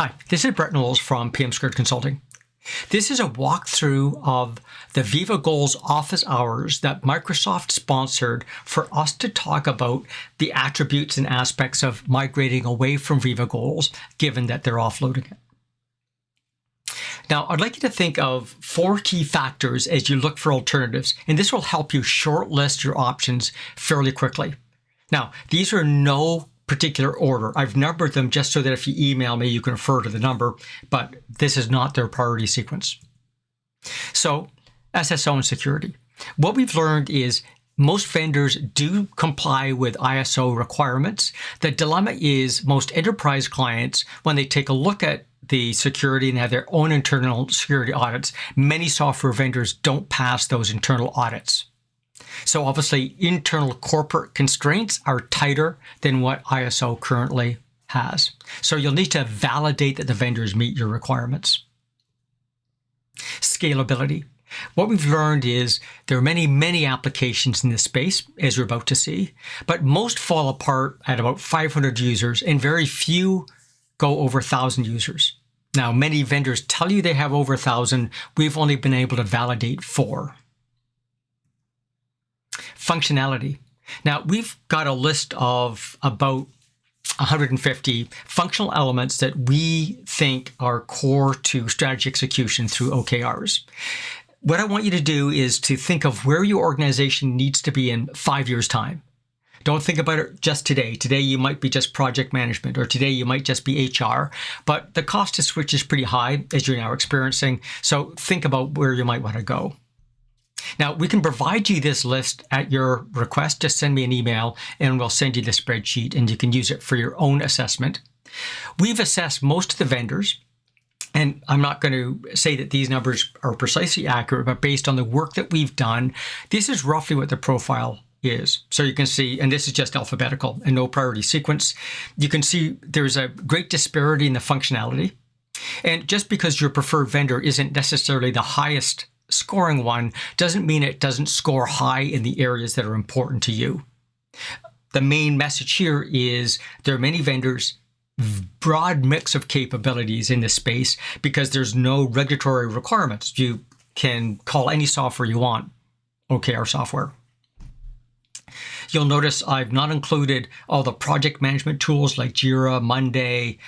Hi, this is Brett Knowles from PM Squared Consulting. This is a walkthrough of the Viva Goals office hours that Microsoft sponsored for us to talk about the attributes and aspects of migrating away from Viva Goals, given that they're offloading it. Now, I'd like you to think of 4 key factors as you look for alternatives, and this will help you shortlist your options fairly quickly. Now, these are no particular order. I've numbered them just so that if you email me, you can refer to the number, but this is not their priority sequence. So, SSO and security. What we've learned is most vendors do comply with ISO requirements. The dilemma is most enterprise clients, when they take a look at the security and have their own internal security audits, many software vendors don't pass those internal audits. So obviously, internal corporate constraints are tighter than what ISO currently has. So you'll need to validate that the vendors meet your requirements. Scalability. What we've learned is there are many applications in this space, as we're about to see, but most fall apart at about 500 users and very few go over 1,000 users. Now, many vendors tell you they have over 1,000. We've only been able to validate 4. Functionality. Now, we've got a list of about 150 functional elements that we think are core to strategy execution through OKRs. What I want you to do is to think of where your organization needs to be in 5 years' time. Don't think about it just today. Today, you might be just project management, or today you might just be HR, but the cost to switch is pretty high, as you're now experiencing. So think about where you might want to go. Now, we can provide you this list at your request. Just send me an email and we'll send you the spreadsheet and you can use it for your own assessment. We've assessed most of the vendors, and I'm not going to say that these numbers are precisely accurate, but based on the work that we've done, this is roughly what the profile is. So you can see, and this is just alphabetical and no priority sequence. You can see there's a great disparity in the functionality. And just because your preferred vendor isn't necessarily the highest scoring one doesn't mean it doesn't score high in the areas that are important to you. The main message here is there are many vendors, broad mix of capabilities in this space because there's no regulatory requirements. You can call any software you want OKR software. You'll notice I've not included all the project management tools like Jira, Monday.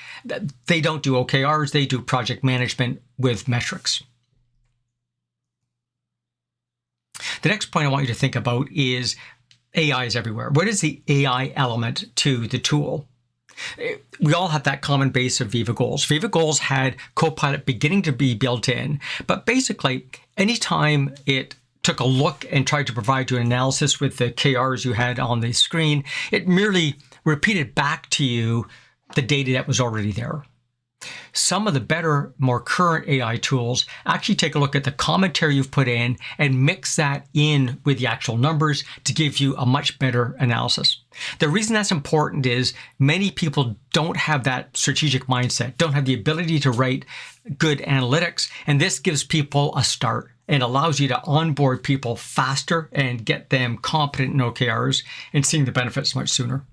They don't do OKRs, they do project management with metrics. The next point I want you to think about is AI is everywhere. What is the AI element to the tool? We all have that common base of Viva Goals. Viva Goals had Copilot beginning to be built in, but basically anytime it took a look and tried to provide you an analysis with the KRs you had on the screen, it merely repeated back to you the data that was already there. Some of the better, more current AI tools actually take a look at the commentary you've put in and mix that in with the actual numbers to give you a much better analysis. The reason that's important is many people don't have that strategic mindset, don't have the ability to write good analytics, and this gives people a start and allows you to onboard people faster and get them competent in OKRs and seeing the benefits much sooner.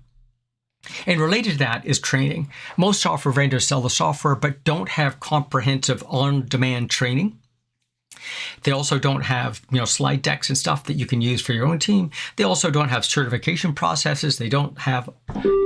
And related to that is training. Most software vendors sell the software, but don't have comprehensive on-demand training. They also don't have, slide decks and stuff that you can use for your own team. They also don't have certification processes. They don't have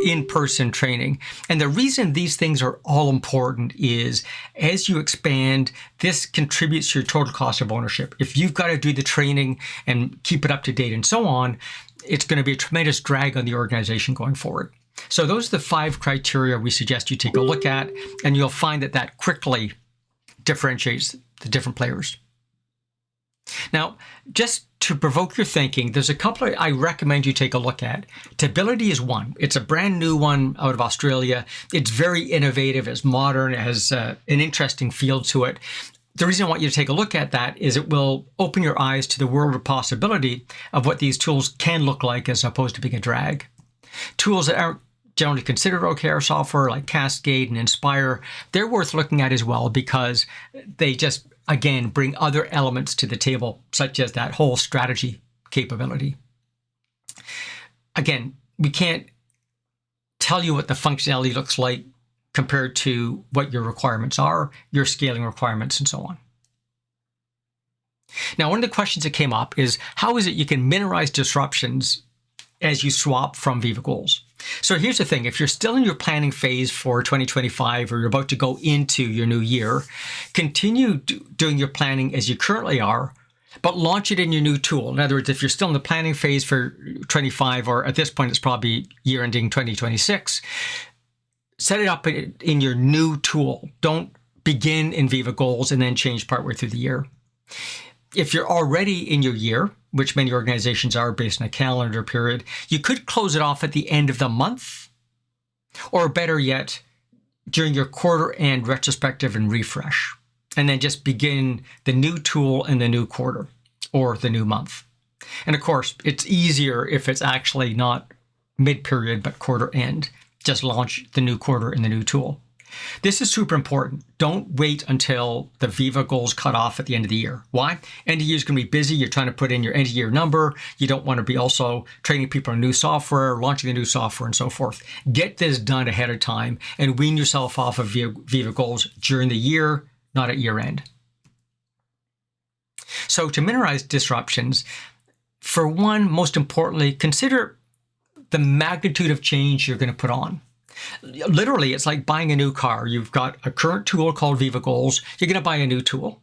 in-person training. And the reason these things are all important is as you expand, this contributes to your total cost of ownership. If you've got to do the training and keep it up to date and so on, it's going to be a tremendous drag on the organization going forward. So those are the 5 criteria we suggest you take a look at, and you'll find that quickly differentiates the different players. Now, just to provoke your thinking, there's a couple I recommend you take a look at. Tability is one. It's a brand new one out of Australia. It's very innovative, it's modern, it has an interesting feel to it. The reason I want you to take a look at that is it will open your eyes to the world of possibility of what these tools can look like as opposed to being a drag. Tools that aren't generally considered OKR software like Cascade and Inspire, they're worth looking at as well because they just, again, bring other elements to the table, such as that whole strategy capability. Again, we can't tell you what the functionality looks like compared to what your requirements are, your scaling requirements, and so on. Now, one of the questions that came up is, how is it you can minimize disruptions as you swap from Viva Goals? So here's the thing. If you're still in your planning phase for 2025, or you're about to go into your new year, continue doing your planning as you currently are, but launch it in your new tool. In other words, if you're still in the planning phase for 25, or at this point, it's probably year ending 2026, set it up in your new tool. Don't begin in Viva Goals and then change partway through the year. If you're already in your year, which many organizations are based on a calendar period, you could close it off at the end of the month, or better yet, during your quarter end retrospective and refresh, and then just begin the new tool in the new quarter or the new month. And of course, it's easier if it's actually not mid-period, but quarter end. Just launch the new quarter in the new tool. This is super important. Don't wait until the Viva Goals cut off at the end of the year. Why? End of year is going to be busy. You're trying to put in your end of year number. You don't want to be also training people on new software, launching the new software, and so forth. Get this done ahead of time and wean yourself off of Viva Goals during the year, not at year end. So to minimize disruptions, for one, most importantly, consider the magnitude of change you're going to put on. Literally, it's like buying a new car. You've got a current tool called Viva Goals. You're going to buy a new tool.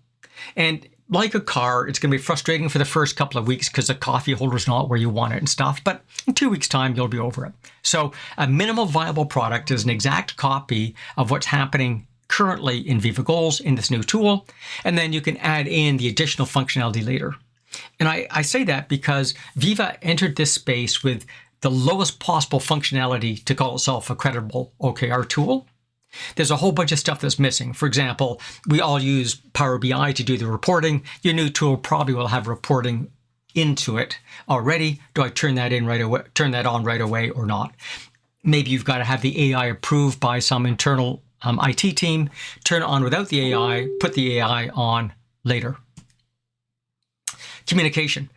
And like a car, it's going to be frustrating for the first couple of weeks because the coffee holder's not where you want it and stuff. But in 2 weeks' time, you'll be over it. So a minimal viable product is an exact copy of what's happening currently in Viva Goals in this new tool. And then you can add in the additional functionality later. And I say that because Viva entered this space with the lowest possible functionality to call itself a credible OKR tool. There's a whole bunch of stuff that's missing. For example, we all use Power BI to do the reporting. Your new tool probably will have reporting into it already. Do I turn that on right away or not? Maybe you've got to have the AI approved by some internal IT team. Turn it on without the AI, put the AI on later. Communication.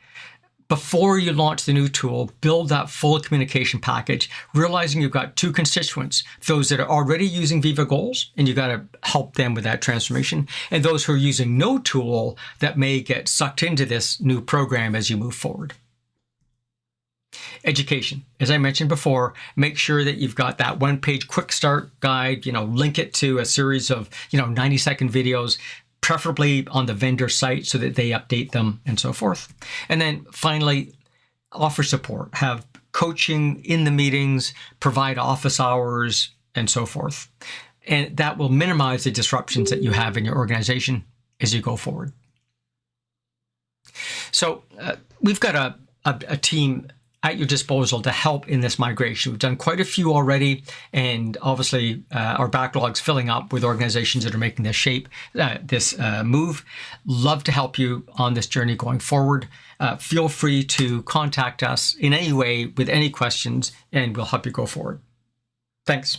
Before you launch the new tool, build that full communication package, realizing you've got two constituents, those that are already using Viva Goals, and you've got to help them with that transformation, and those who are using no tool that may get sucked into this new program as you move forward. Education. As I mentioned before, make sure that you've got that one-page quick start guide, link it to a series of, 90-second videos, preferably on the vendor site so that they update them and so forth. And then finally, offer support, have coaching in the meetings, provide office hours, and so forth. And that will minimize the disruptions that you have in your organization as you go forward. So we've got a team at your disposal to help in this migration. We've done quite a few already, and obviously our backlog's filling up with organizations that are making this move. Love to help you on this journey going forward. Feel free to contact us in any way with any questions, and we'll help you go forward. Thanks.